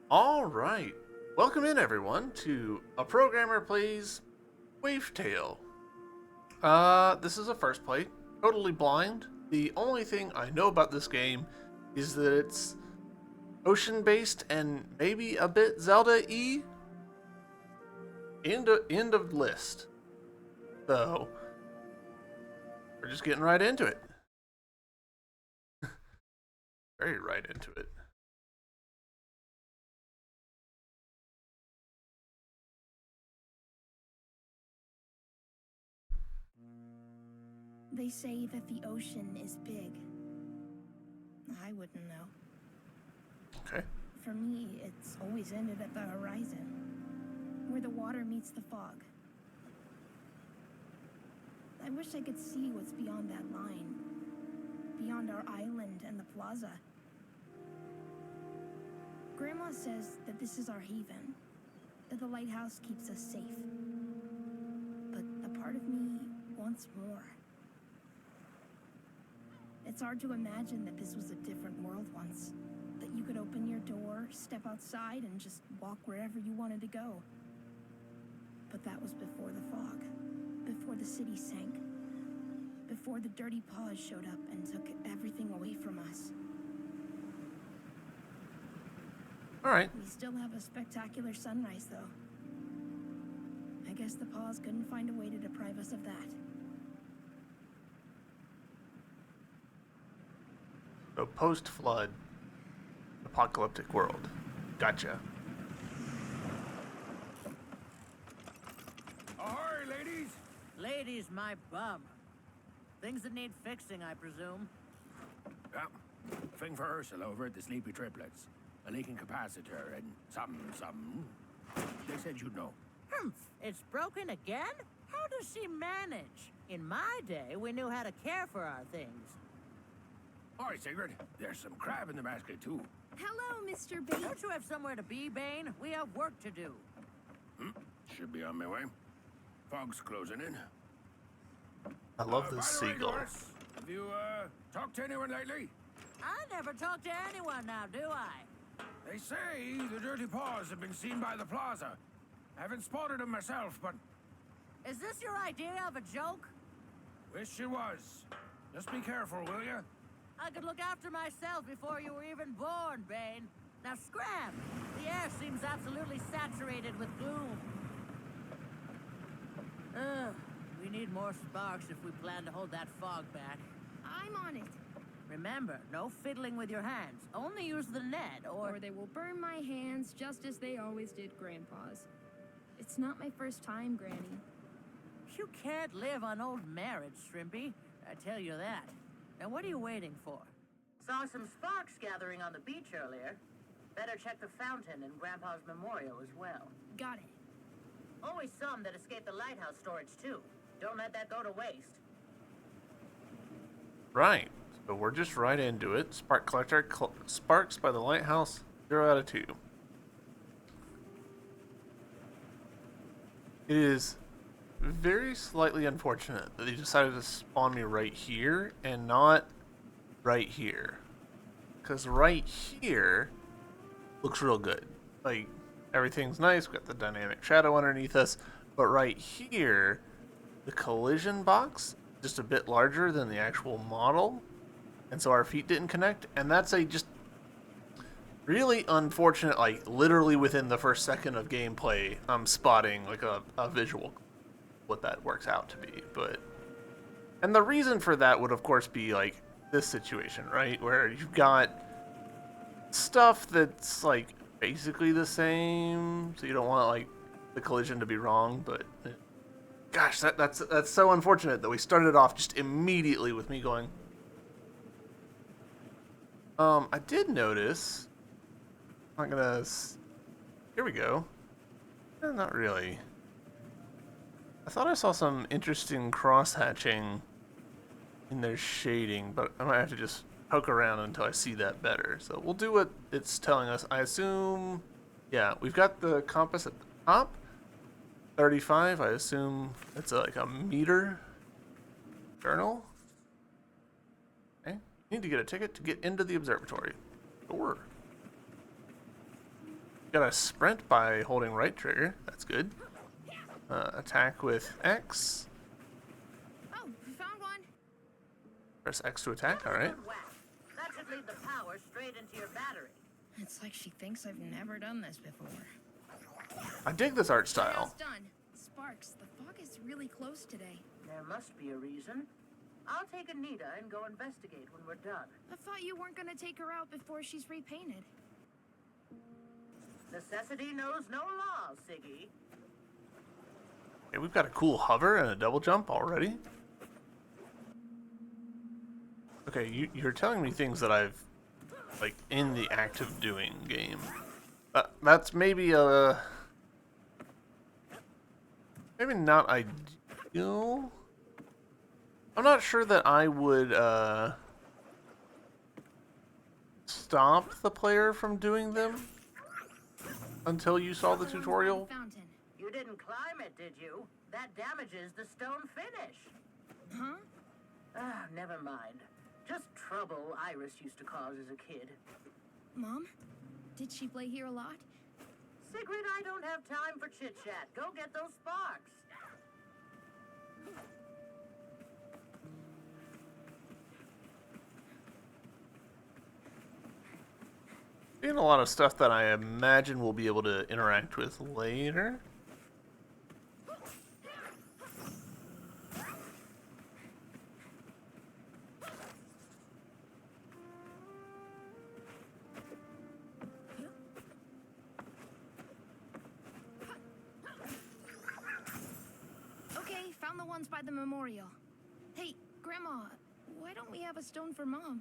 All right. Welcome in, everyone, to A Programmer Plays Wavetale. This is a first play, totally blind. The only thing I know about this game is that it's ocean-based and maybe a bit Zelda-y. End of list. So, we're just getting right into it. Very right into it. They say that the ocean is big. I wouldn't know. Okay. For me, it's always ended at the horizon, where the water meets the fog. I wish I could see what's beyond that line, beyond our island and the plaza. Grandma says that this is our haven, that the lighthouse keeps us safe. But a part of me wants more. It's hard to imagine that this was a different world once. That you could open your door, step outside, and just walk wherever you wanted to go. But that was before the fog. Before the city sank. Before the dirty paws showed up and took everything away from us. Alright. We still have a spectacular sunrise, though. I guess the paws couldn't find a way to deprive us of that. So, post-flood, apocalyptic world. Gotcha. Ahoy, ladies! Ladies, my bum. Things that need fixing, I presume. Yeah, thing for Ursula over at the Sleepy Triplets. A leaking capacitor and something. They said you'd know. It's broken again? How does she manage? In my day, we knew how to care for our things. All right, Sigrid. There's some crab in the basket, too. Hello, Mr. Bates. Don't you have somewhere to be, Bane? We have work to do. Should be on my way. Fog's closing in. I love By this the way, seagull. Doris, have you, talked to anyone lately? I never talk to anyone now, do I? They say the dirty paws have been seen by the plaza. I haven't spotted them myself, but Is this your idea of a joke? wish it was. Just be careful, will you? I could look after myself before you were even born, Bane. Now scram! The air seems absolutely saturated with gloom. We need more sparks if we plan to hold that fog back. I'm on it. Remember, no fiddling with your hands. Only use the net, Or they will burn my hands just as they always did Grandpa's. It's not my first time, Granny. You can't live on old marriage, Shrimpy. I tell you that. Now what are you waiting for? Saw some sparks gathering on the beach earlier. Better check the fountain and Grandpa's memorial as well. Got it. Always some that escape the lighthouse storage, too. Don't let that go to waste. Right. So we're just right into it. Spark collector, sparks by the lighthouse, 0 out of 2. It is very slightly unfortunate that they decided to spawn me right here and not right here. Because right here looks real good. Like, everything's nice, we've got the dynamic shadow underneath us, but right here, the collision box just a bit larger than the actual model, and so our feet didn't connect, and that's a just really unfortunate, like literally within the first second of gameplay, I'm spotting like a visual what that works out to be. But and the reason for that would of course be like this situation, right, where you've got stuff that's like basically the same, so you don't want like the collision to be wrong. But gosh, that's so unfortunate that we started off just immediately with me going. I did notice. I'm not gonna. Here we go. Not really. I thought I saw some interesting cross-hatching in their shading, but I might have to just poke around until I see that better. So we'll do what it's telling us. I assume, yeah, we've got the compass at the top, 35. I assume it's like a meter journal. Okay, need to get a ticket to get into the observatory. Sure. gotta sprint by holding right trigger. That's good. Attack with X. Oh, we found one. Press X to attack. All right. Good whack. That should lead the power straight into your battery. It's like she thinks I've never done this before. I dig this art style. Almost done. Sparks, the fog is really close today. There must be a reason. I'll take Anita and go investigate when we're done. I thought you weren't gonna take her out before she's repainted. Necessity knows no laws, Siggy. Okay, we've got a cool hover and a double jump already. Okay, you're telling me things that I've, like, in the act of doing game. That's maybe maybe not ideal. I'm not sure that I would stop the player from doing them until you saw the tutorial. Fountain. You didn't climb it, did you? That damages the stone finish. Huh? Ah, never mind. Just trouble Iris used to cause as a kid. Mom? Did she play here a lot? Sigrid, I don't have time for chit-chat. Go get those sparks. Seeing a lot of stuff that I imagine we'll be able to interact with later. Okay, found the ones by the memorial. Hey, Grandma, why don't we have a stone for Mom?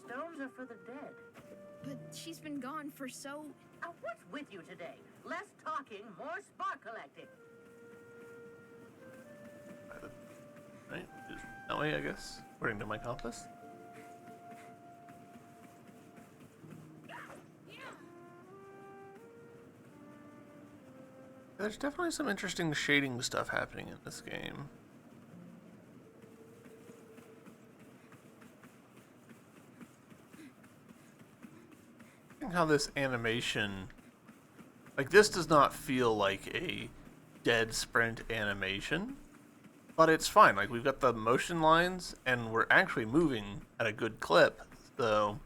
Stones are for the dead. But she's been gone for so... What's with you today? Less talking, more spark collecting. Right, that way, I guess, according to my compass. There's definitely some interesting shading stuff happening in this game. How this animation, like, this does not feel like a dead sprint animation, but it's fine. Like, we've got the motion lines and we're actually moving at a good clip, so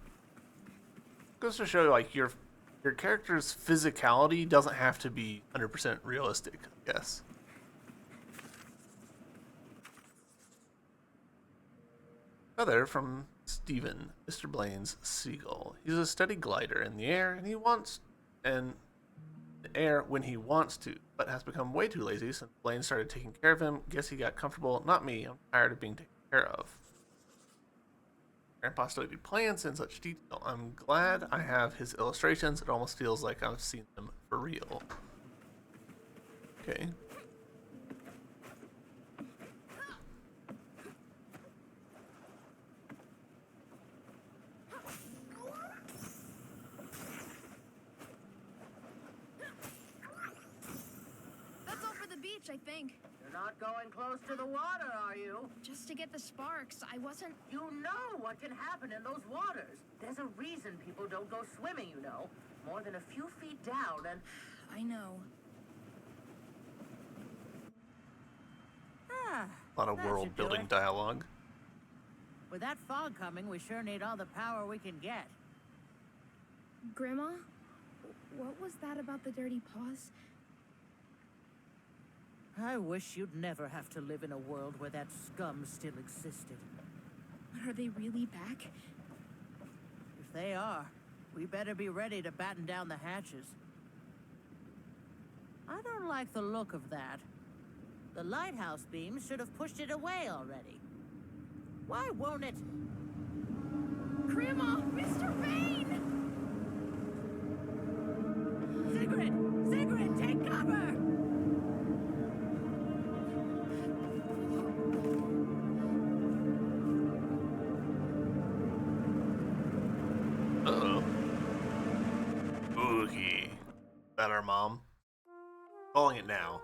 it goes to show, like, your character's physicality doesn't have to be 100% realistic, I guess. Feather from Steven, Mr. Blaine's seagull. He's a steady glider in the air, and when he wants to, but has become way too lazy since Blaine started taking care of him. Guess he got comfortable. Not me. I'm tired of being taken care of. Grandpa studied plants in such detail. I'm glad I have his illustrations. It almost feels like I've seen them for real. Okay. That's over the beach, I think. You're not going close to the water, are you? Just to get the sparks, I wasn't... You know what can happen in those waters. There's a reason people don't go swimming, you know. More than a few feet down and... I know. Ah, A lot of that world should do building it. dialogue. With that fog coming, we sure need all the power we can get. Grandma? What was that about the dirty paws? I wish you'd never have to live in a world where that scum still existed. Are they really back? If they are, we better be ready to batten down the hatches. I don't like the look of that. The lighthouse beams should have pushed it away already. Why won't it? Grandma! Mr. Vane! Sigrid! Sigrid, take cover! Uh-oh. Oogie. That our mom? Calling it now.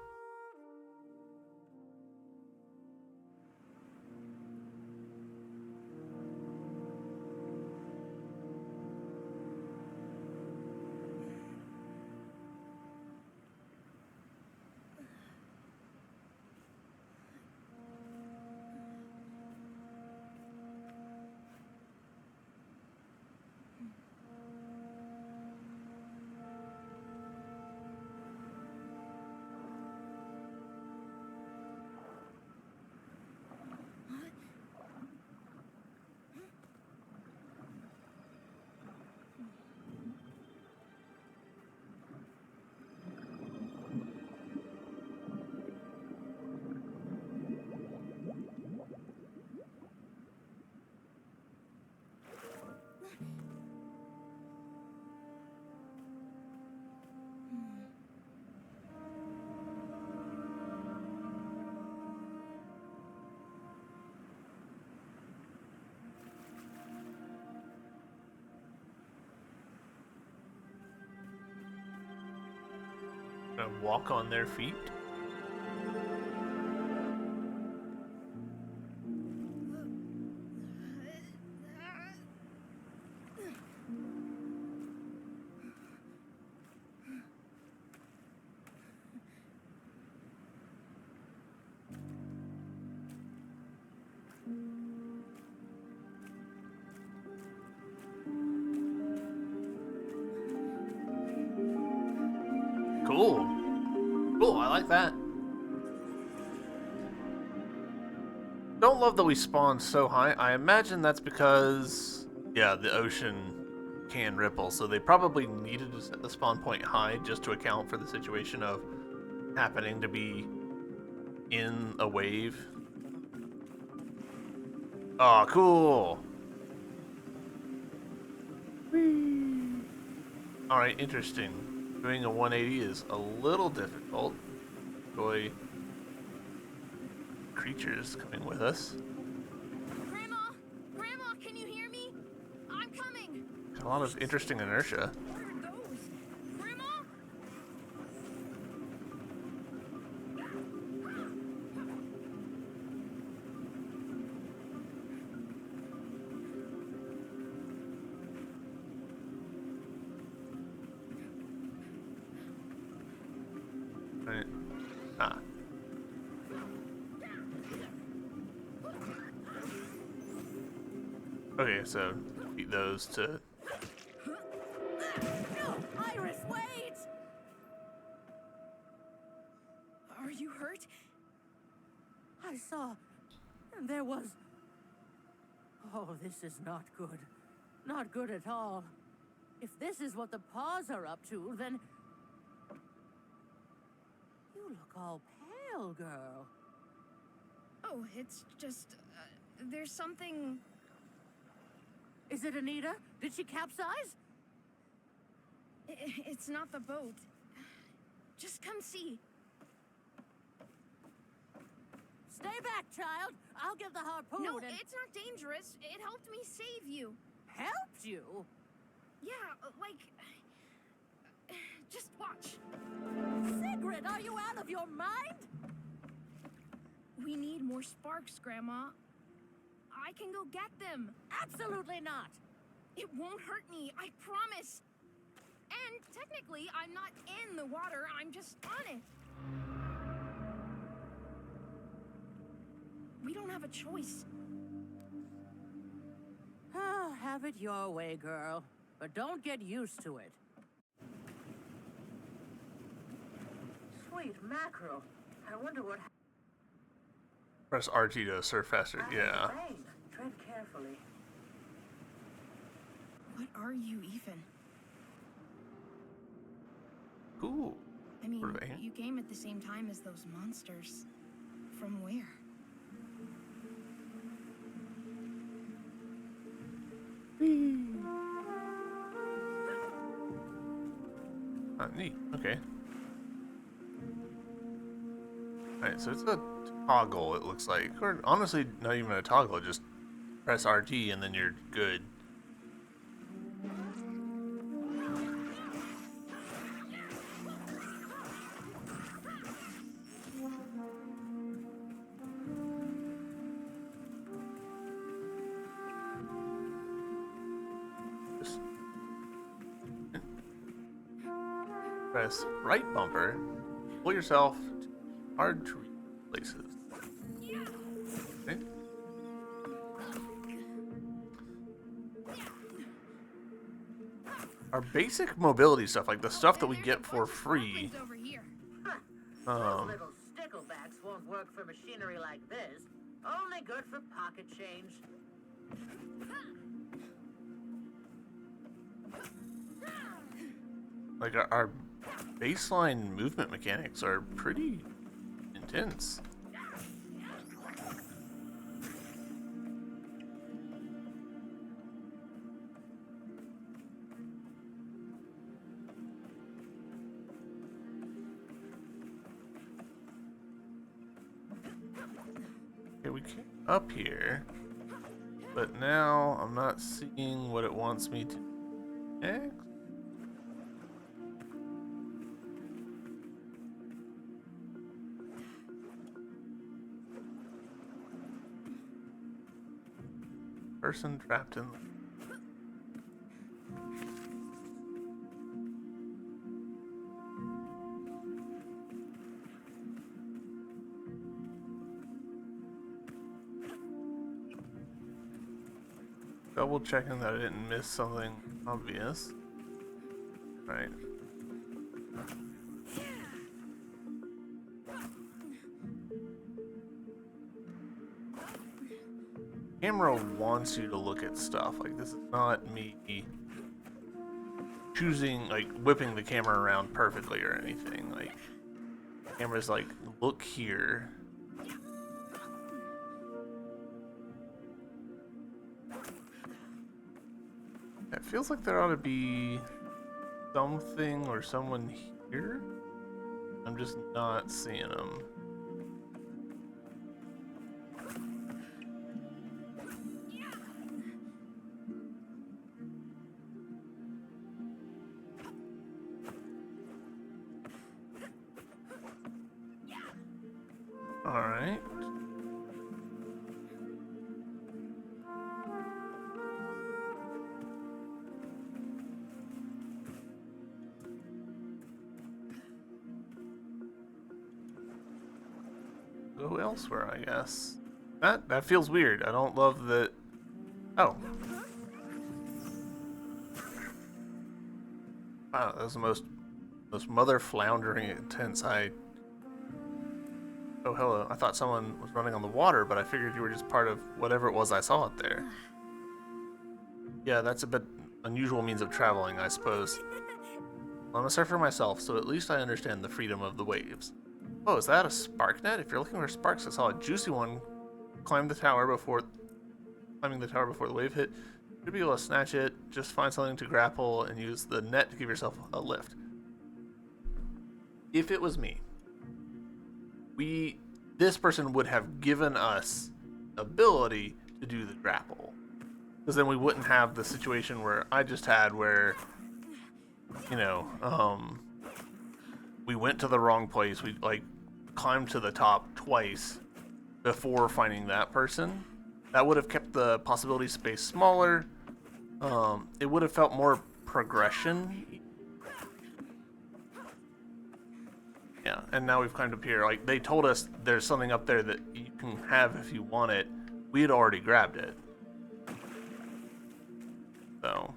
Gonna walk on their feet. Cool. Cool, I like that. Don't love that we spawned so high. I imagine that's because, yeah, the ocean can ripple, so they probably needed to set the spawn point high just to account for the situation of happening to be in a wave. Oh, cool. Alright, interesting. Doing a 180 is a little difficult. Enjoy creatures coming with us. Grandma! Grandma, can you hear me? I'm coming! A lot of interesting inertia. What are those? Grandma? Right. Ah. Okay, so beat those to. Iris, wait! Are you hurt? I saw. And there was. Oh, this is not good. Not good at all. If this is what the paws are up to, then. You look all pale, girl. Oh, it's just. There's something. Is it Anita? Did she capsize? It's not the boat. Just come see. Stay back, child. I'll get the harpoon. No, and... it's not dangerous. It helped me save you. Helped you? Yeah, like. Just watch. Sigrid, are you out of your mind? We need more sparks, Grandma. I can go get them. Absolutely not. It won't hurt me, I promise. And technically, I'm not in the water, I'm just on it. We don't have a choice. Ah, have it your way, girl. But don't get used to it. Sweet mackerel. I wonder what Press RT to surf faster. Yeah. rain. Tread carefully. What are you even? Cool. I mean, Sort of ant. you came at the same time as those monsters. From where? Neat. Okay. Alright, so it's a toggle, it looks like. Or honestly, not even a toggle, just press RT and then you're good. Just press right bumper, pull yourself to hard to reach places. Okay. Our basic mobility stuff, like the stuff that we get for free, Over here. Those little sticklebacks won't work for machinery like this. Only good for pocket change. like our baseline movement mechanics are pretty intense. Okay, we came up here, but now I'm not seeing what it wants me to do next. person trapped in. Double checking that I didn't miss something obvious. Right. Camera wants you to look at stuff. Like, this is not me choosing, like, whipping the camera around perfectly or anything. Like, the camera's like, look here. It feels like there ought to be something or someone here. I'm just not seeing them. All right. Go elsewhere, I guess. That feels weird. I don't love that. Oh. Wow, that was the most mother floundering intense. Oh, hello. I thought someone was running on the water, but I figured you were just part of whatever it was I saw out there. Yeah, that's a bit unusual means of traveling, I suppose. I'm a surfer myself, so at least I understand the freedom of the waves. Oh, is that a spark net? If you're looking for sparks, I saw a juicy one climbing the tower before the wave hit. You'd be able to snatch it, just find something to grapple, and use the net to give yourself a lift. If it was me, this person would have given us ability to do the grapple. Because then we wouldn't have the situation where I just had where, you know, we went to the wrong place. We, like, climbed to the top twice before finding that person. That would have kept the possibility space smaller. It would have felt more progression. Yeah, and now we've climbed up here. Like, they told us there's something up there that you can have if you want it. We had already grabbed it. So,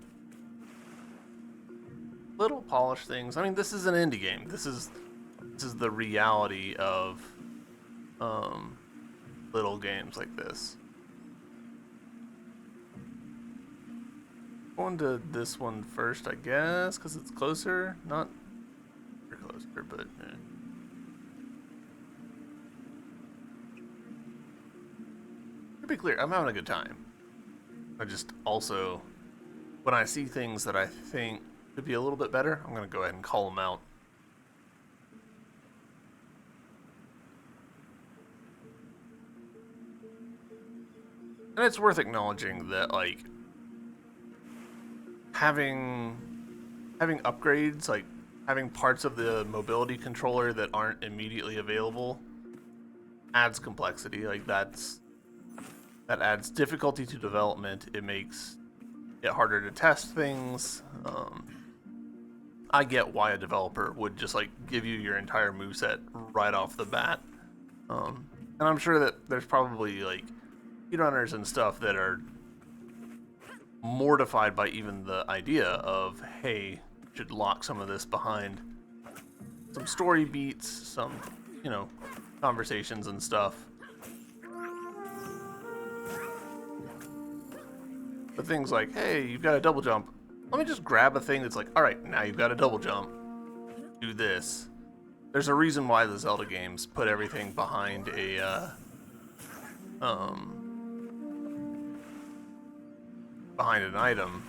little polished things. I mean, this is an indie game. This is the reality of little games like this. Going to this one first, I guess, because it's closer. Not very closer, but to be clear, I'm having a good time. I just also, when I see things that I think could be a little bit better, I'm going to go ahead and call them out. And it's worth acknowledging that, like, having upgrades, like having parts of the mobility controller that aren't immediately available, adds complexity. Like, that adds difficulty to development. It makes it harder to test things. I get why a developer would just, like, give you your entire moveset right off the bat. And I'm sure that there's probably, like, speedrunners and stuff that are mortified by even the idea of, hey, should lock some of this behind some story beats, some, you know, conversations and stuff. But things like, hey, you've got a double jump. Let me just grab a thing that's like, all right, now you've got a double jump. Do this. There's a reason why the Zelda games put everything behind a, behind an item.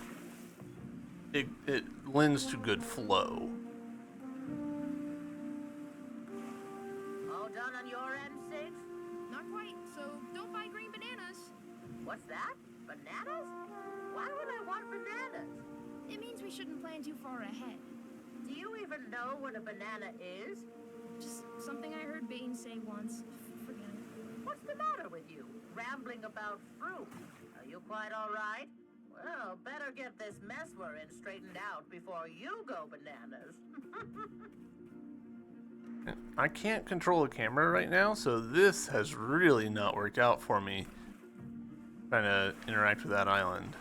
It lends to good flow. All done on your end, Sid? Not quite, so don't buy green bananas. What's that? Bananas? Why would I want bananas? It means we shouldn't plan too far ahead. Do you even know what a banana is? Just something I heard Bane say once. Forget it. What's the matter with you? Rambling about fruit. Are You quite all right? Well, better get this mess we're in straightened out before you go bananas. I can't control the camera right now, so this has really not worked out for me trying to interact with that island.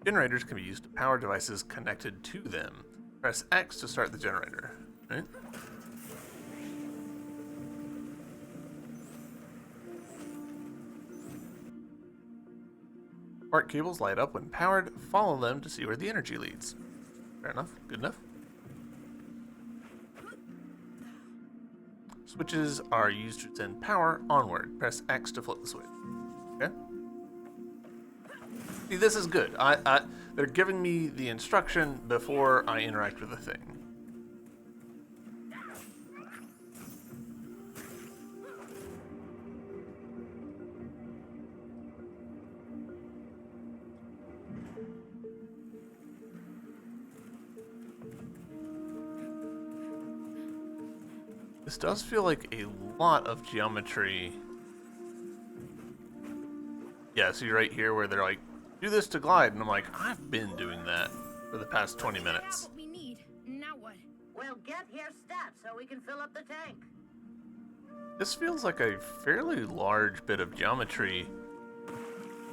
Generators can be used to power devices connected to them. Press X to start the generator. Right? Spark cables light up when powered. Follow them to see where the energy leads. Fair enough. Good enough. Switches are used to send power onward. Press X to flip the switch. Okay. See, this is good. They're giving me the instruction before I interact with the thing. This does feel like a lot of geometry. Yeah, see right here where they're like, do this to glide, and I'm like, I've been doing that for the past 20 We have minutes. what we need. Now what? Well, get here stat so we can fill up the tank. This feels like a fairly large bit of geometry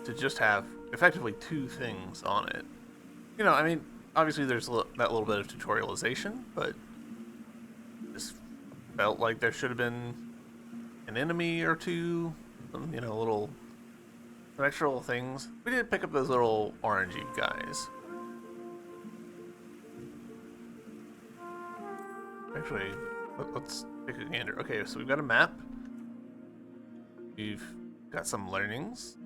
to just have effectively two things on it. You know, I mean, obviously there's that little bit of tutorialization, but this felt like there should have been an enemy or two, some, you know, some extra little things. We did pick up those little orangey guys. Actually, let's take a gander. Okay, so we've got a map. We've got some learnings.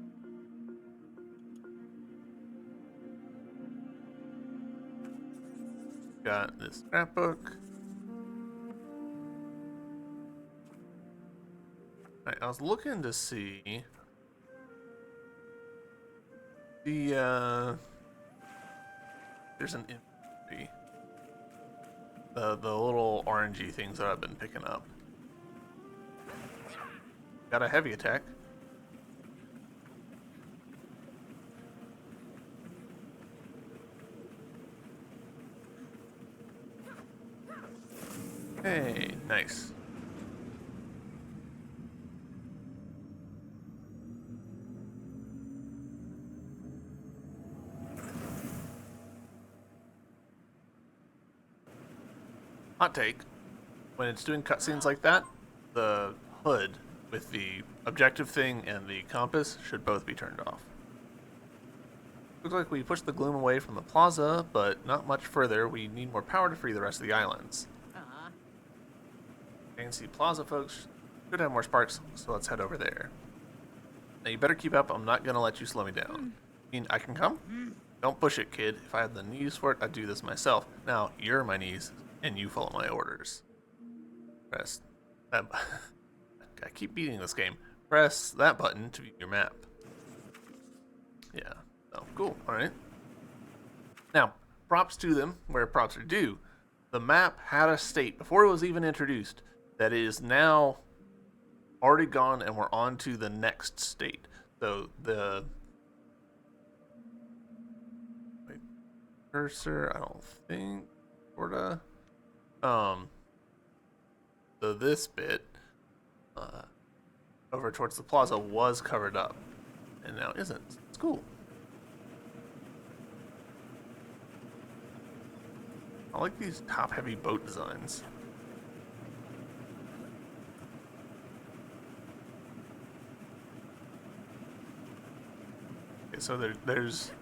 Got this scrapbook. Right, I was looking to see the there's an inventory. The little orangey things that I've been picking up. Got a heavy attack. Hey, nice. Hot take. When it's doing cutscenes like that, the hood with the objective thing and the compass should both be turned off. Looks like we pushed the gloom away from the plaza, but not much further. We need more power to free the rest of the islands. ANC Plaza folks should have more sparks, so let's head over there. Now you better keep up. I'm not gonna let you slow me down. I mean, I can come? Don't push it, kid. If I had the knees for it, I'd do this myself. Now, you're my knees, and you follow my orders. Press that I keep beating this game. Press that button to view your map. Yeah. Oh, cool. Alright. Now, props to them where props are due. The map had a state, before it was even introduced, that is now already gone, and we're on to the next state. So the cursor, I don't think, sorta. So this bit over towards the plaza was covered up, and now isn't. It's cool. I like these top-heavy boat designs. Okay, so there's...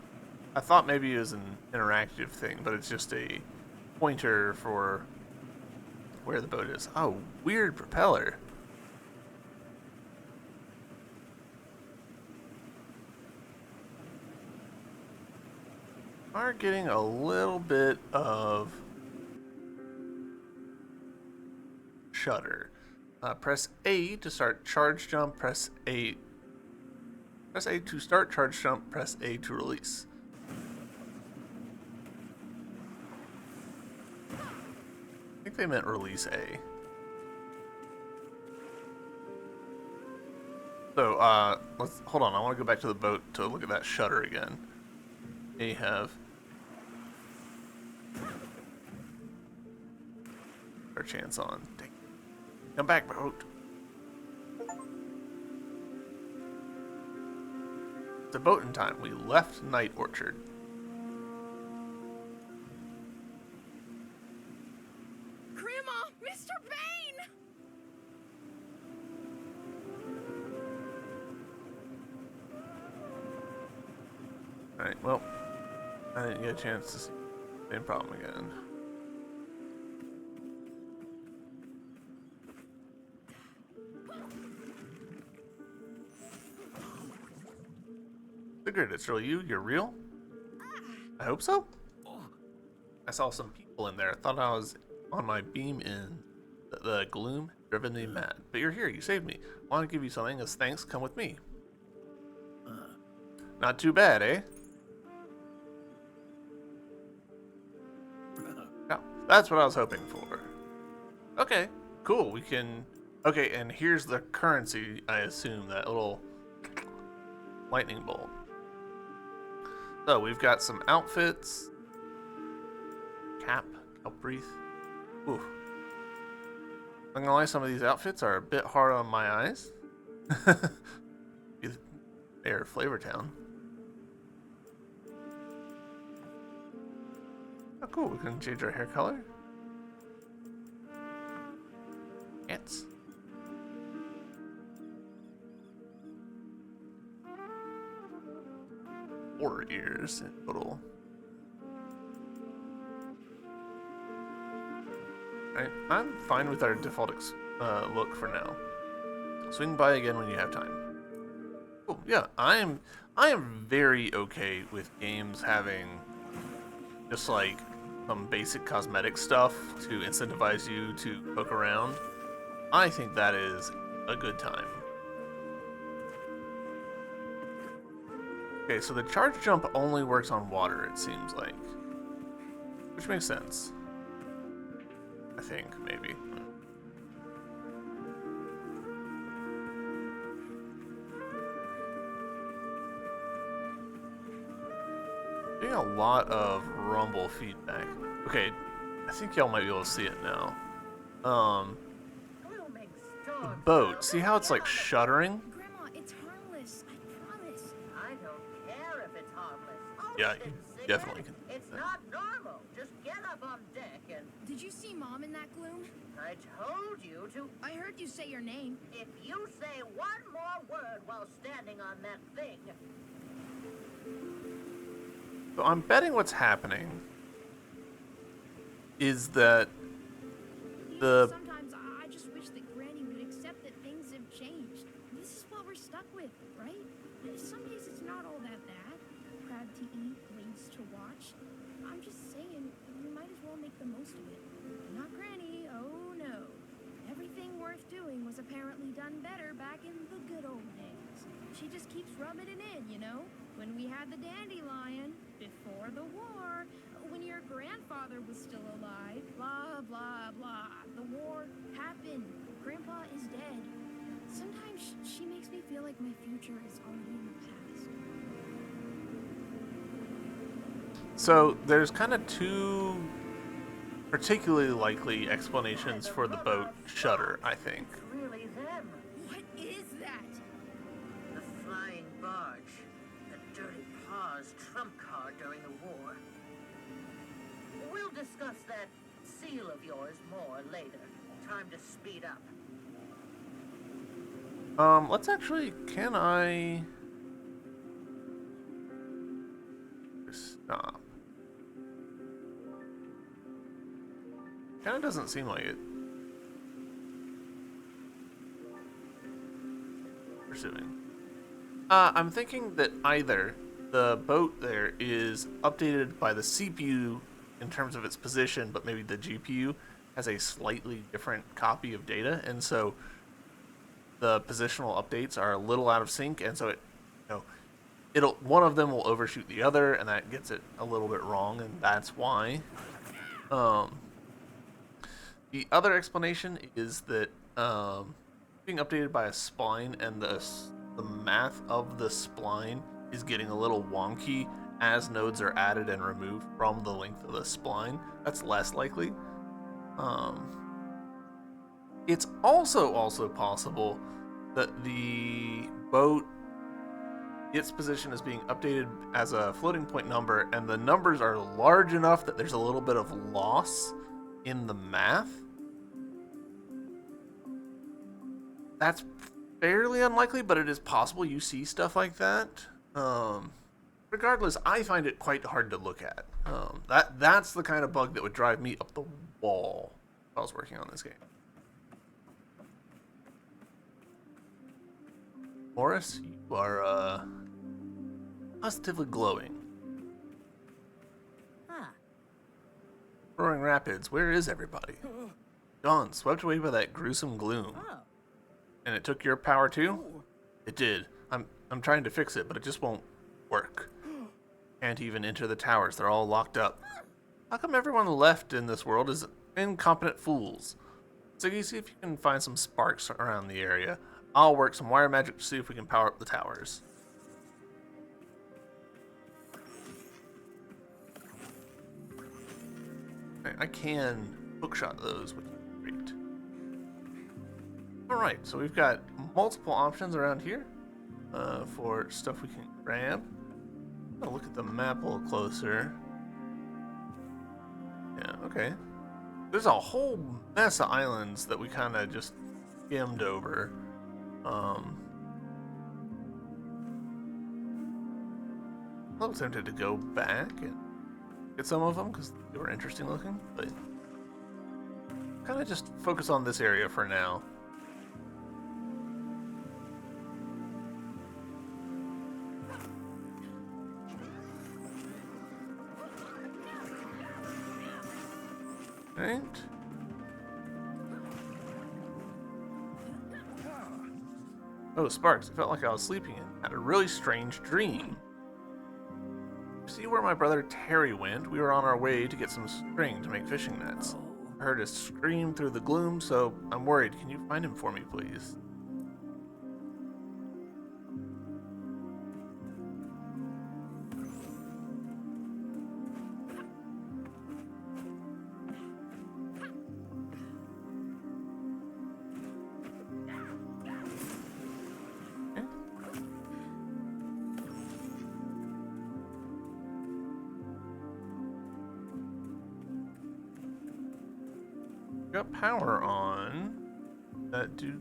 I thought maybe it was an interactive thing, but it's just a pointer for where the boat is. Oh, weird propeller. Are getting a little bit of shudder. Press A to start charge jump. Press A. Press A to start charge jump. Press A to release. I think they meant release A. So, let's hold on. I want to go back to the boat to look at that shutter again. They have our chance on. Dang. Come back, boat. The boat in time. We left Night Orchard. Grandma! Mr. Bane! Alright, well, I didn't get a chance to see the same problem again. Sigrid, it's really you? You're real? I hope so. I saw some people in there. I thought I was on my beam in the gloom driven me mad. But you're here. You saved me. Want to give you something as thanks. Come with me. Not too bad, eh? Yeah, that's what I was hoping for. Okay, cool. We can... Okay, and here's the currency, I assume. That little lightning bolt. So, we've got some outfits. Cap. Help breathe. Ooh. I'm gonna lie, some of these outfits are a bit hard on my eyes. They're Flavortown. Oh, cool. We can change our hair color. Ants. Four ears in total. Alright, I'm fine with our default look for now. Swing by again when you have time. Cool. Yeah, I am very okay with games having just like some basic cosmetic stuff to incentivize you to poke around. I think that is a good time. Okay, so the charge jump only works on water, it seems like. Which makes sense. I think, maybe. Getting a lot of rumble feedback. Okay, I think y'all might be able to see it now. Blooming storm. Boat. See how it's like shuddering? Grandma, it's harmless. I promise. I don't care if it's harmless. Yeah, Ocean you Sigrid, definitely can. It's not normal. Just get up on deck and Did you see Mom in that gloom? I told you to. I heard you say your name. If you say one more word while standing on that thing, So I'm betting what's happening is that the Sometimes I just wish that Granny would accept that things have changed. This is what we're stuck with, right? Some days it's not all that bad. Proud to eat, wings to watch. I'm just saying, we might as well make the most of it. Not Granny, oh no. Everything worth doing was apparently done better back in the good old days. She just keeps rubbing it in, you know? When we had the dandelion, before the war, when your grandfather was still alive, blah, blah, blah. The war happened. Grandpa is dead. Sometimes she makes me feel like my future is already in the past. So there's kind of two particularly likely explanations for the boat shutter, I think. it's really them. What is that? The flying barge. The dirty paws trump card during the war. We'll discuss that seal of yours more later. Time to speed up. Let's actually, can I stop? Kinda doesn't seem like it. Pursuing. I'm thinking that either the boat there is updated by the CPU in terms of its position, but maybe the GPU has a slightly different copy of data, and so the positional updates are a little out of sync, and so one of them will overshoot the other, and that gets it a little bit wrong, and that's why. The other explanation is that being updated by a spline, and the math of the spline is getting a little wonky as nodes are added and removed from the length of the spline. That's less likely. It's also possible that the boat, its position is being updated as a floating point number, and the numbers are large enough that there's a little bit of loss in the math. That's fairly unlikely, but it is possible you see stuff like that. Regardless, I find it quite hard to look at. That's the kind of bug that would drive me up the wall if I was working on this game. Morris, you are positively glowing. Huh. Roaring Rapids, where is everybody? Gone, swept away by that gruesome gloom. Oh. And it took your power too? It did. I'm trying to fix it, but it just won't work. Can't even enter the towers. They're all locked up. How come everyone left in this world is incompetent fools? Ziggy, see if you can find some sparks around the area. I'll work some wire magic to see if we can power up the towers. I can hookshot those, which is great. Alright, so we've got multiple options around here for stuff we can grab. I'll look at the map a little closer. Yeah, okay. There's a whole mess of islands that we kind of just skimmed over. I'm a little tempted to go back and get some of them because they were interesting looking, but kind of just focus on this area for now. Right. Oh, Sparks, it felt like I was sleeping and had a really strange dream. See where my brother Terry went? We were on our way to get some string to make fishing nets. I heard a scream through the gloom, so I'm worried. Can you find him for me, please? Got power on. That do.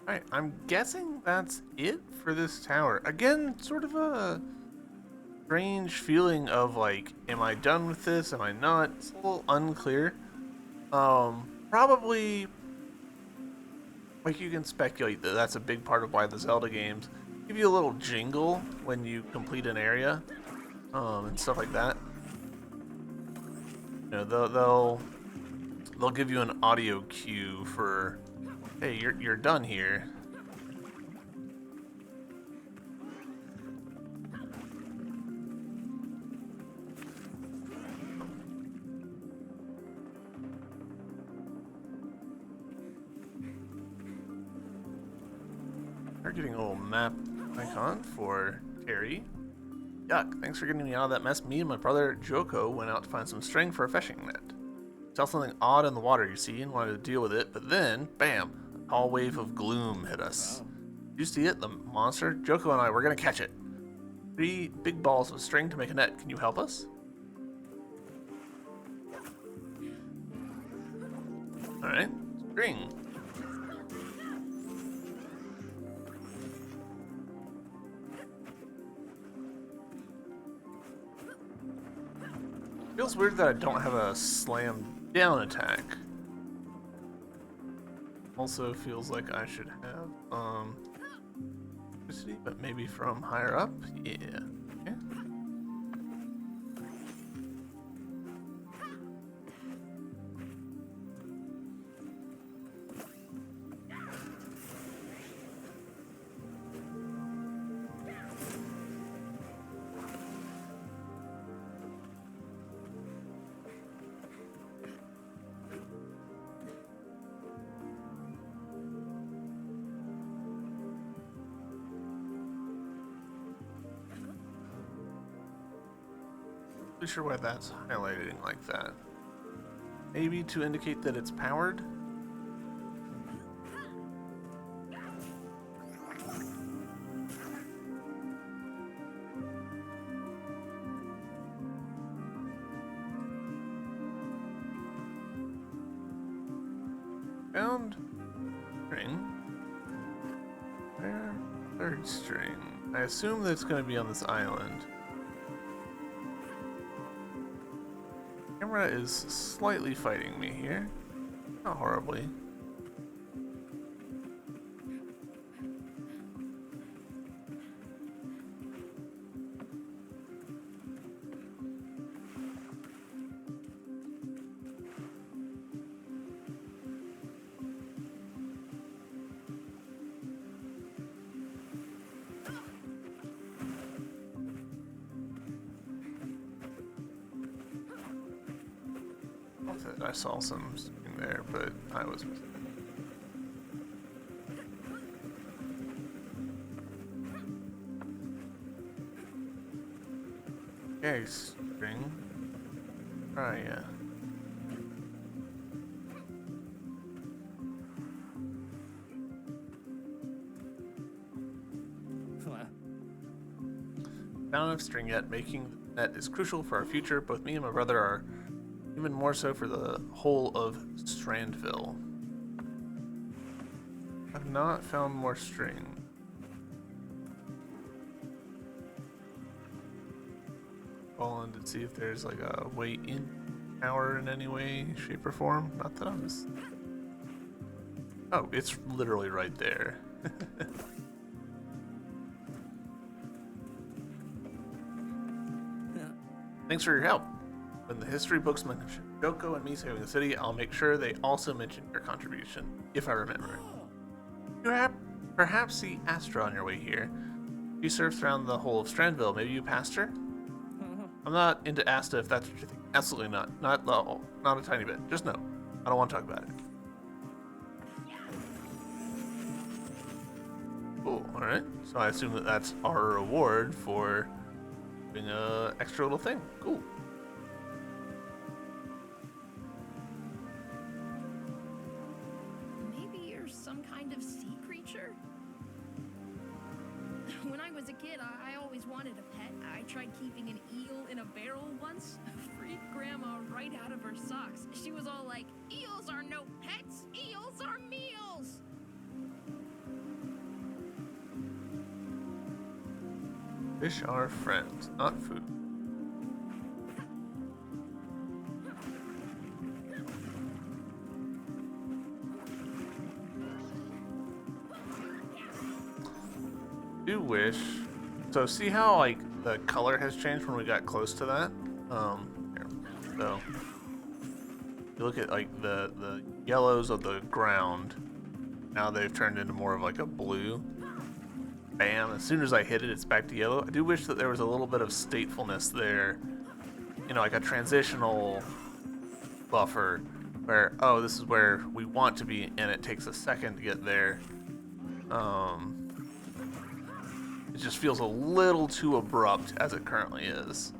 Alright, I'm guessing that's it for this tower. Again, sort of a strange feeling of like, am I done with this? Am I not? It's a little unclear. Probably, like, you can speculate that that's a big part of why the Zelda games give you a little jingle when you complete an area, and stuff like that. You know, they'll give you an audio cue for, hey, you're done here. We're getting a little map icon for Terry. Yuck, thanks for getting me out of that mess. Me and my brother Joko went out to find some string for a fishing net. Saw something odd in the water, you see, and wanted to deal with it, but then, bam, a tall wave of gloom hit us. You see it, the monster? Joko and I, we're gonna catch it. 3 big balls of string to make a net. Can you help us? Alright, string. Feels weird that I don't have a slam down attack. Also feels like I should have electricity, but maybe from higher up? Yeah. Okay. Not sure why that's highlighting like that. Maybe to indicate that it's powered? Found string. Where? Third string. I assume that it's going to be on this island. Camera is slightly fighting me here. Not horribly. I saw some string there, but I was missing. Okay, string. Oh yeah. Not enough string yet. Making the net is crucial for our future. Both me and my brother are even more so for the whole of Strandville. I've not found more string. Call in to see if there's like a way in power in any way, shape, or form. Not that I'm just... Oh, it's literally right there. Thanks for your help. When the history books mention Joko and me saving the city, I'll make sure they also mention your contribution, if I remember. You perhaps see Astra on your way here. She surfs around the whole of Strandville. Maybe you passed her? I'm not into Asta if that's what you think. Absolutely not. Not at all. Not a tiny bit. Just no. I don't want to talk about it. Cool. Alright. So I assume that that's our reward for doing a extra little thing. Cool. Some kind of sea creature? When I was a kid, I always wanted a pet. I tried keeping an eel in a barrel once. Freaked Grandma right out of her socks. She was all like, "Eels are no pets, eels are meals!" Fish are friends, not food. Do wish. So see how like the color has changed when we got close to that? Here. So you look at like the yellows of the ground. Now they've turned into more of like a blue. Bam, as soon as I hit it, it's back to yellow. I do wish that there was a little bit of statefulness there. You know, like a transitional buffer where, oh, this is where we want to be and it takes a second to get there. It just feels a little too abrupt as it currently is.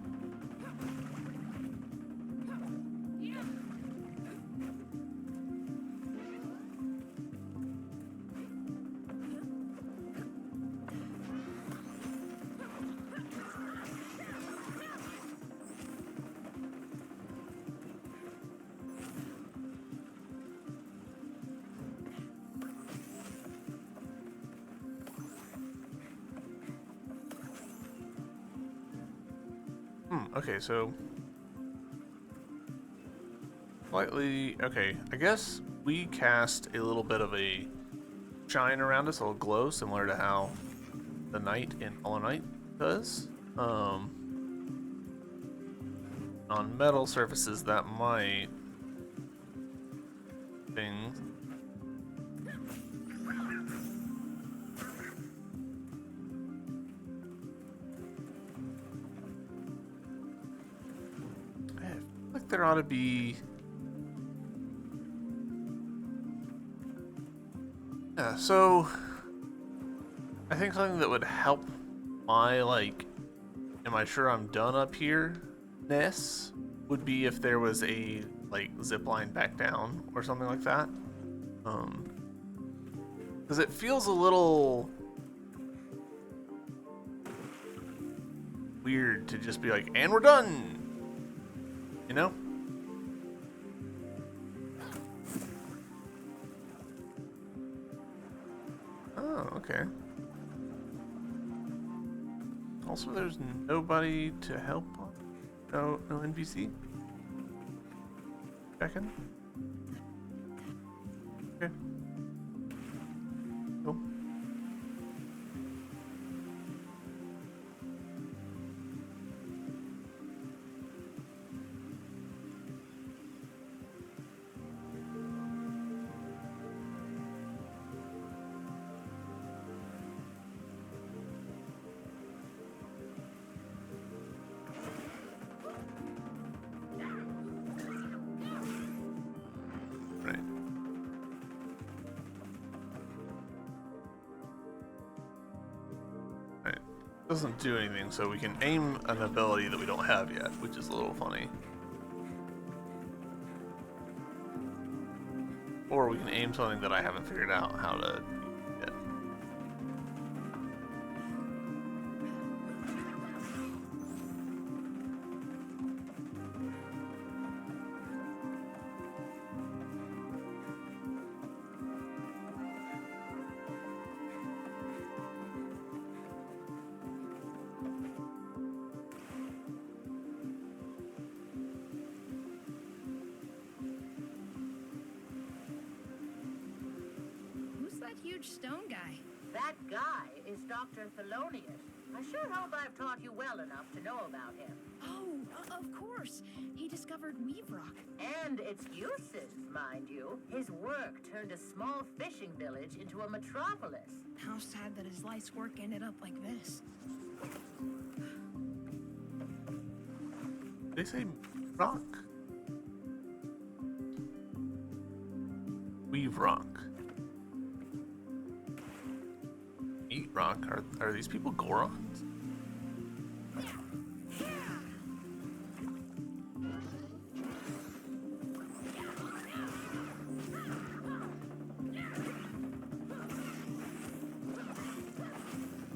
Okay, so slightly. Okay, I guess we cast a little bit of a shine around us, a little glow, similar to how the knight in Hollow Knight does. On metal surfaces, that might things. I feel like there ought to be. Yeah, so I think something that would help my like, am I sure I'm done up here? Ness would be if there was a like zip line back down or something like that. Because it feels a little weird to just be like, and we're done. You know? Oh, okay. Also, there's nobody to help. No NPC. Checking. Okay. Cool. Right. Right. Doesn't do anything, so we can aim an ability that we don't have yet, which is a little funny. Or we can aim something that I haven't figured out how to yet. Who's that huge stone guy? That guy is Dr. Thelonious. I sure hope I've taught you well enough to know about him. Oh, of course. He discovered Weave Rock. And its uses, mind you. His work turned a small fishing village into a metropolis. How sad that his life's work ended up like this. They say rock. Weave rock. Eat rock. Are these people Gorons?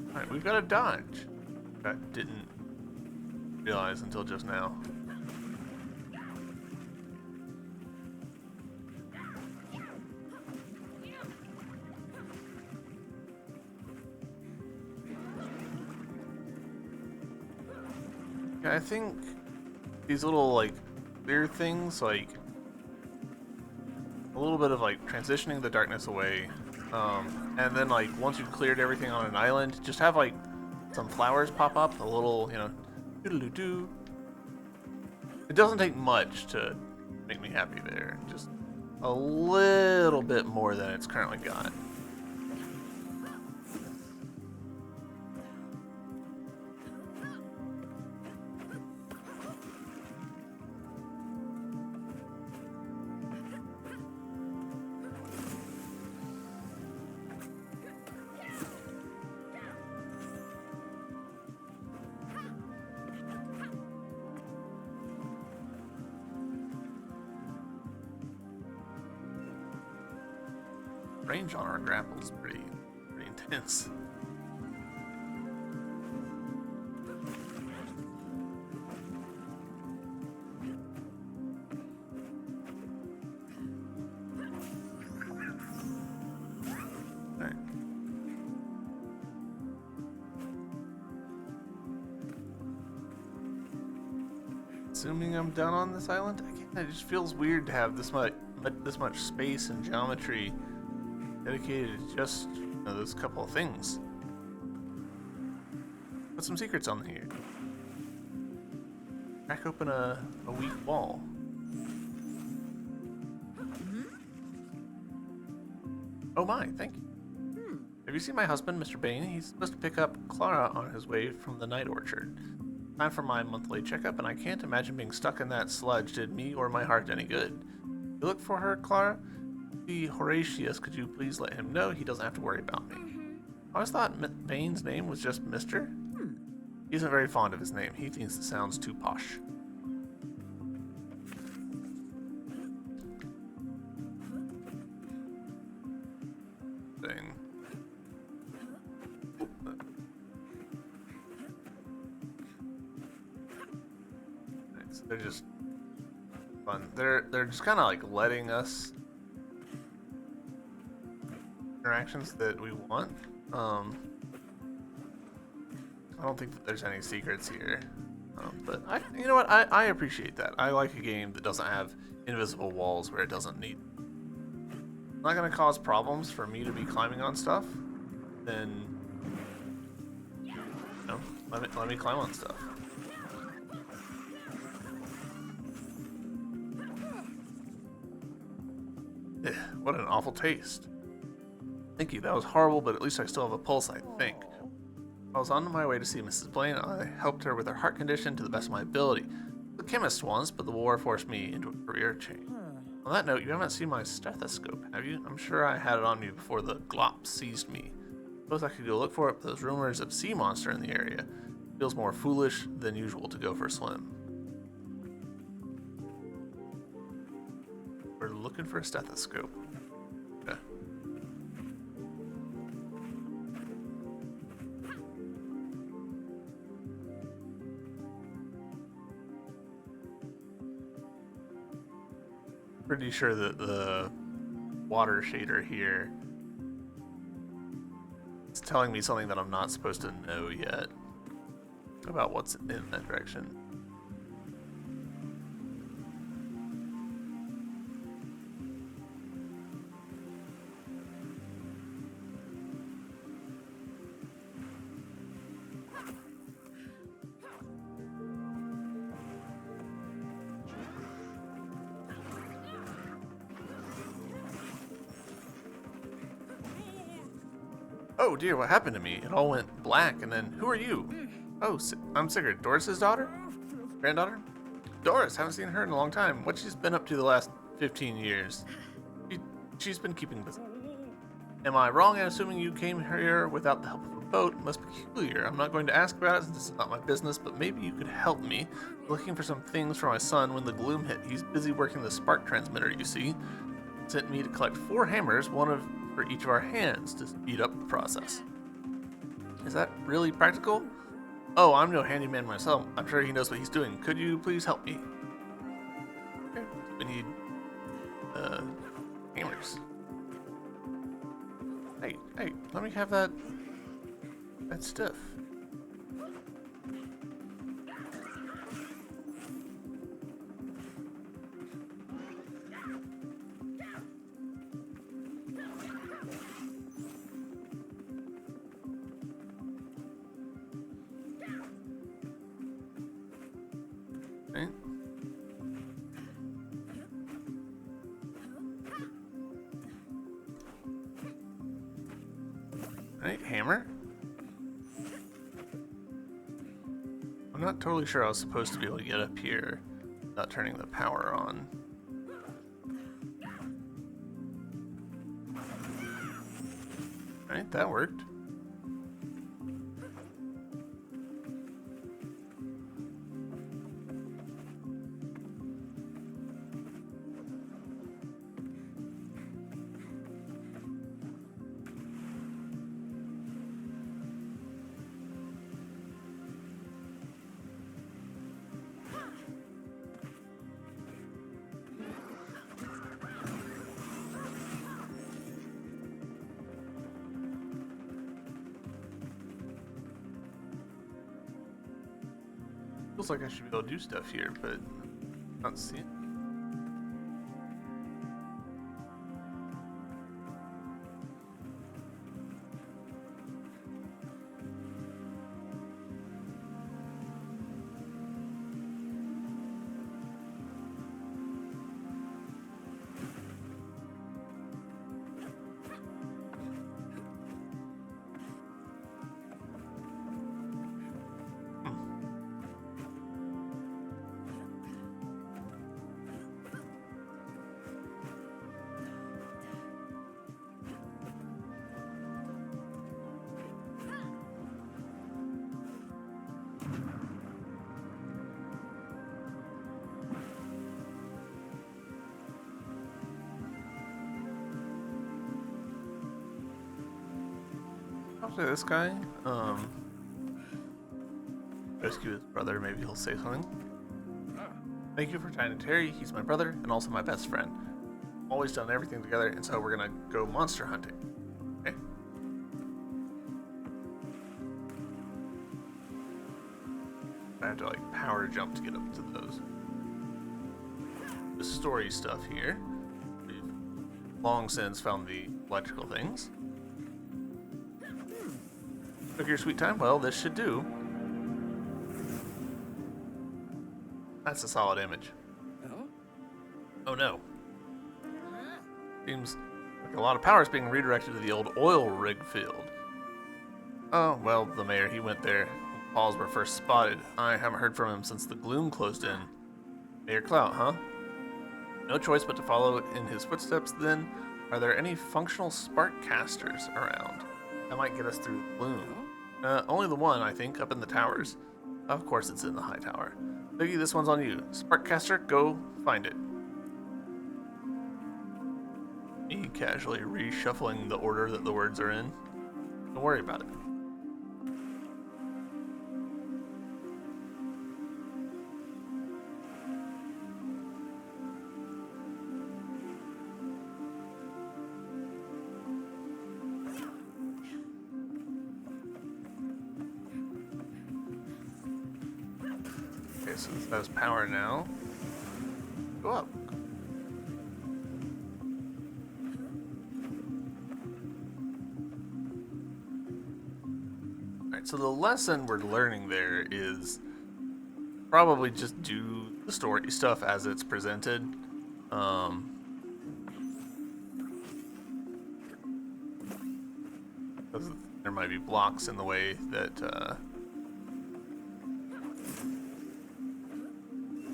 Alright, we've got a dodge. That didn't realize until just now. Yeah, I think these little like clear things, like a little bit of like transitioning the darkness away, and then like once you've cleared everything on an island, just have like some flowers pop up, a little, you know, doodle-doo. It doesn't take much to make me happy there, just a little bit more than it's currently got. Range on our grapple is pretty intense. Alright. assuming I'm done on this island. Again, it just feels weird to have this much space and geometry dedicated to just those couple of things. Put some secrets on here. Crack open a weak wall. Oh my, thank you. Have you seen my husband, Mr. Bain? He's supposed to pick up Clara on his way from the night orchard. Time for my monthly checkup, and I can't imagine being stuck in that sludge did me or my heart any good. You look for her, Clara? The Horatius, could you please let him know he doesn't have to worry about me? I always thought Bain's name was just Mr. He isn't very fond of his name. He thinks it sounds too posh. Thing. So they're just fun. They're just kind of like letting us interactions that we want. I don't think that there's any secrets here, but you know what? I appreciate that. I like a game that doesn't have invisible walls where it doesn't need. It's not gonna cause problems for me to be climbing on stuff. Then, let me climb on stuff. Ugh, what an awful taste. Thank you, that was horrible, but at least I still have a pulse, I think. I was on my way to see Mrs. Blaine. I helped her with her heart condition to the best of my ability. The chemist once, but the war forced me into a career change. On that note, you haven't seen my stethoscope, have you? I'm sure I had it on me before the glop seized me. Suppose I could go look for it, but those rumors of sea monster in the area. Feels more foolish than usual to go for a swim. We're looking for a stethoscope. Okay. Pretty sure that the water shader here is telling me something that I'm not supposed to know yet about what's in that direction. Oh dear, what happened to me? It all went black, and then, who are you? Oh, I'm Sigurd, Doris's daughter? Granddaughter? Doris, haven't seen her in a long time. What she's been up to the last 15 years? She's been keeping busy. Am I wrong in assuming you came here without the help of a boat? It must be peculiar. I'm not going to ask about it since this is not my business, but maybe you could help me. Looking for some things for my son when the gloom hit. He's busy working the spark transmitter, you see. Sent me to collect 4 hammers, for each of our hands to speed up the process. Is that really practical? Oh, I'm no handyman myself. I'm sure he knows what he's doing. Could you please help me? Okay. We need hammers. Hey, let me have that stuff. Okay. Right, hammer. I'm not totally sure I was supposed to be able to get up here without turning the power on. Right, that worked. Feels like I should be able to do stuff here, but not seeing. After this guy, rescue his brother, maybe he'll say something. Thank you for finding Terry, he's my brother and also my best friend. Always done everything together, and so we're gonna go monster hunting. Okay? I have to like power jump to get up to those. The story stuff here. We've long since found the electrical things. Took your sweet time? Well, this should do. That's a solid image. Oh no. Seems like a lot of power is being redirected to the old oil rig field. Oh, well, the mayor, he went there. Paul's were first spotted. I haven't heard from him since the gloom closed in. Mayor Clout, huh? No choice but to follow in his footsteps then. Are there any functional spark casters around? That might get us through the gloom. Only the one, I think, up in the towers. Of course it's in the high tower. Biggie, this one's on you. Sparkcaster, go find it. Me casually reshuffling the order that the words are in. Don't worry about it. Okay, so this has power now. Go up. Alright, so the lesson we're learning there is probably just do the story stuff as it's presented. Because there might be blocks in the way that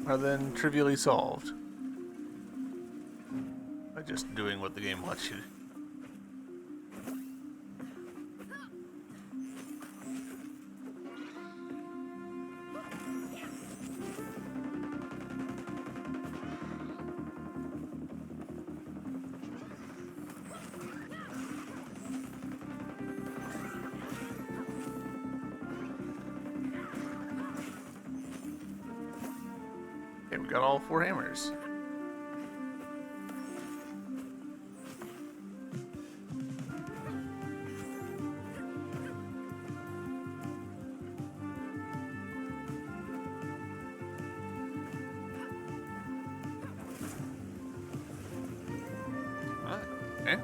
are then trivially solved by just doing what the game wants you to. Okay, we got all 4 hammers. Okay.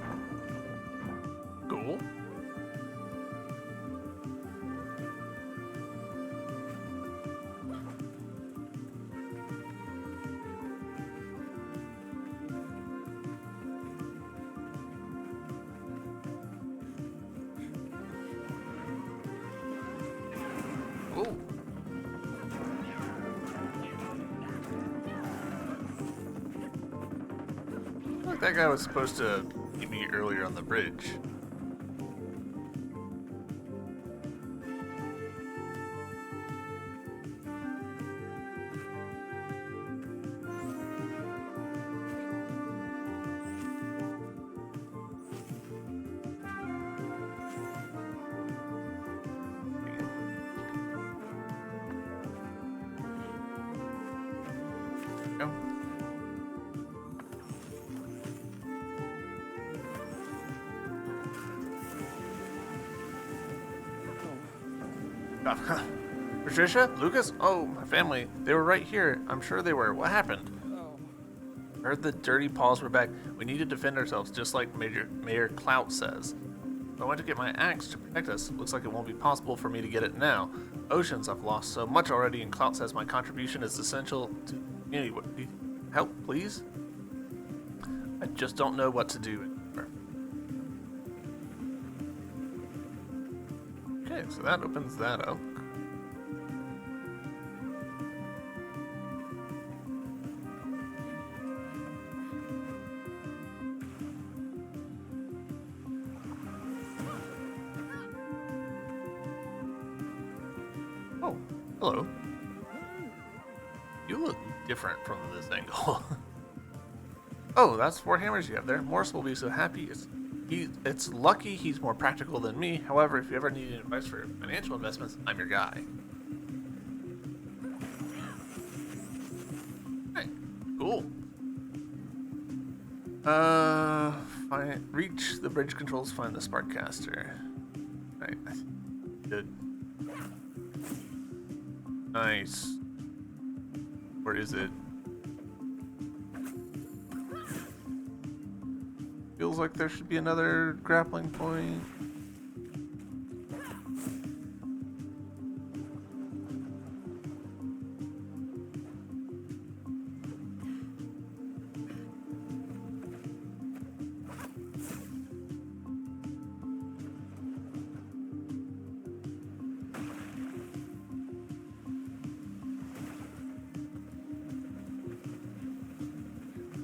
Cool. Ooh. I feel like that guy was supposed to meet me earlier on the bridge. Go. Patricia? Lucas? Oh, my family. They were right here. I'm sure they were. What happened? I heard the dirty paws were back. We need to defend ourselves, just like Mayor Clout says. I went to get my axe to protect us. Looks like it won't be possible for me to get it now. Oceans, I've lost so much already, and Clout says my contribution is essential to the community. Help, please? I just don't know what to do anymore. Okay, so that opens that up. Oh, hello. You look different from this angle. Oh, that's 4 hammers you have there. Morris will be so happy. It's lucky he's more practical than me. However, if you ever need advice for financial investments, I'm your guy. Okay, cool. Reach the bridge controls, find the Sparkcaster. Right, good. Nice. Where is it? Feels like there should be another grappling point.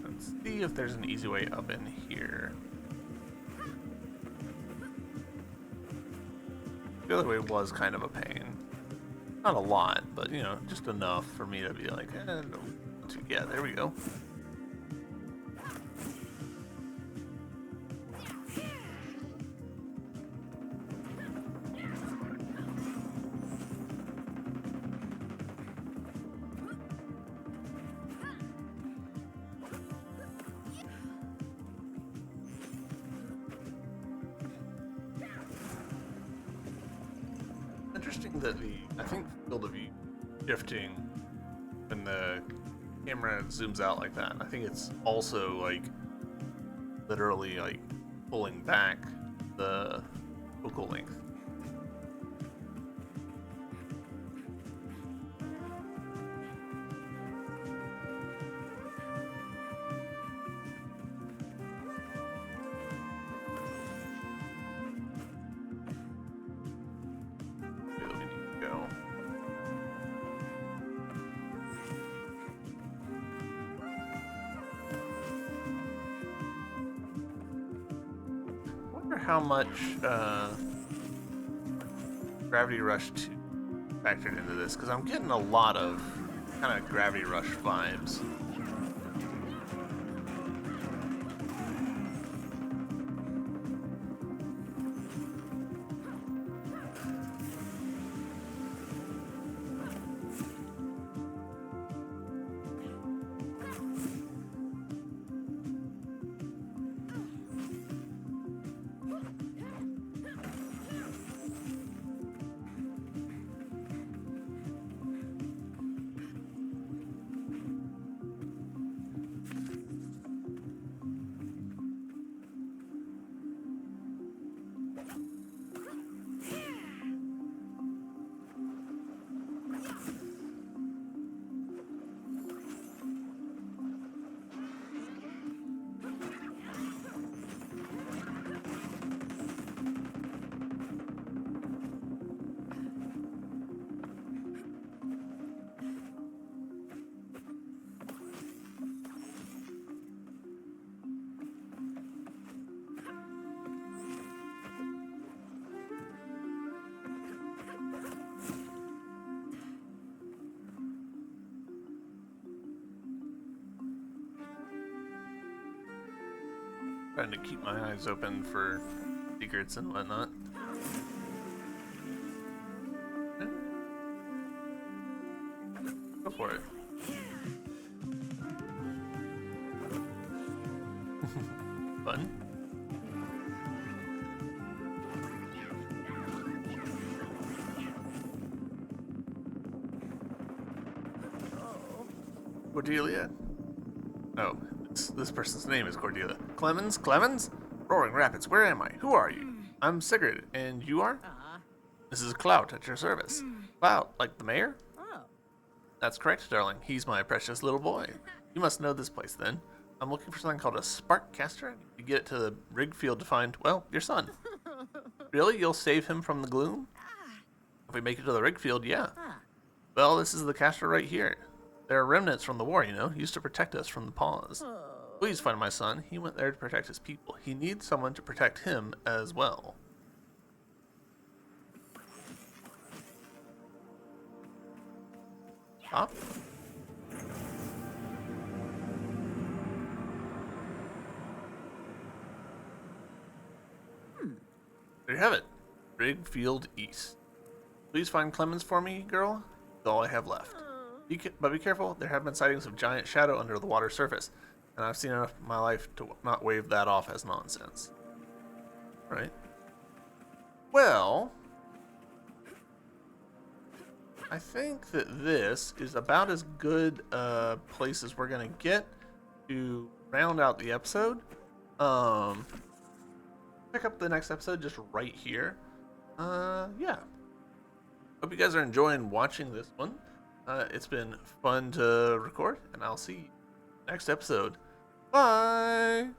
Let's see if there's an easy way up in here. The other way was kind of a pain. Not a lot, but you know, just enough for me to be like, no. Yeah, there we go. Interesting that I think field of view shifting when the camera zooms out like that. I think it's also like literally like pulling back the focal length. How much Gravity Rush 2 factored into this, because I'm getting a lot of kind of Gravity Rush vibes. Trying to keep my eyes open for secrets and whatnot. Go for it. Fun. Cordelia? Oh, this person's name is Cordelia. Clemens? Clemens? Roaring Rapids, where am I? Who are you? I'm Sigurd, and you are? Mrs. Clout at your service. Clout, like the mayor? Oh. That's correct, darling. He's my precious little boy. You must know this place, then. I'm looking for something called a spark caster. You get it to the rig field to find, well, your son. Really? You'll save him from the gloom? If we make it to the rig field, yeah. Well, this is the caster right here. There are remnants from the war, you know, used to protect us from the paws. Please find my son. He went there to protect his people. He needs someone to protect him as well. Stop. There you have it. Rig Field East. Please find Clemens for me, girl. That's all I have left. But be careful, there have been sightings of giant shadow under the water surface, and I've seen enough in my life to not wave that off as nonsense. Right. Well, I think that this is about as good a place as we're gonna get to round out the episode. Pick up the next episode just right here. Yeah. Hope you guys are enjoying watching this one. It's been fun to record, and I'll see you next episode. Bye!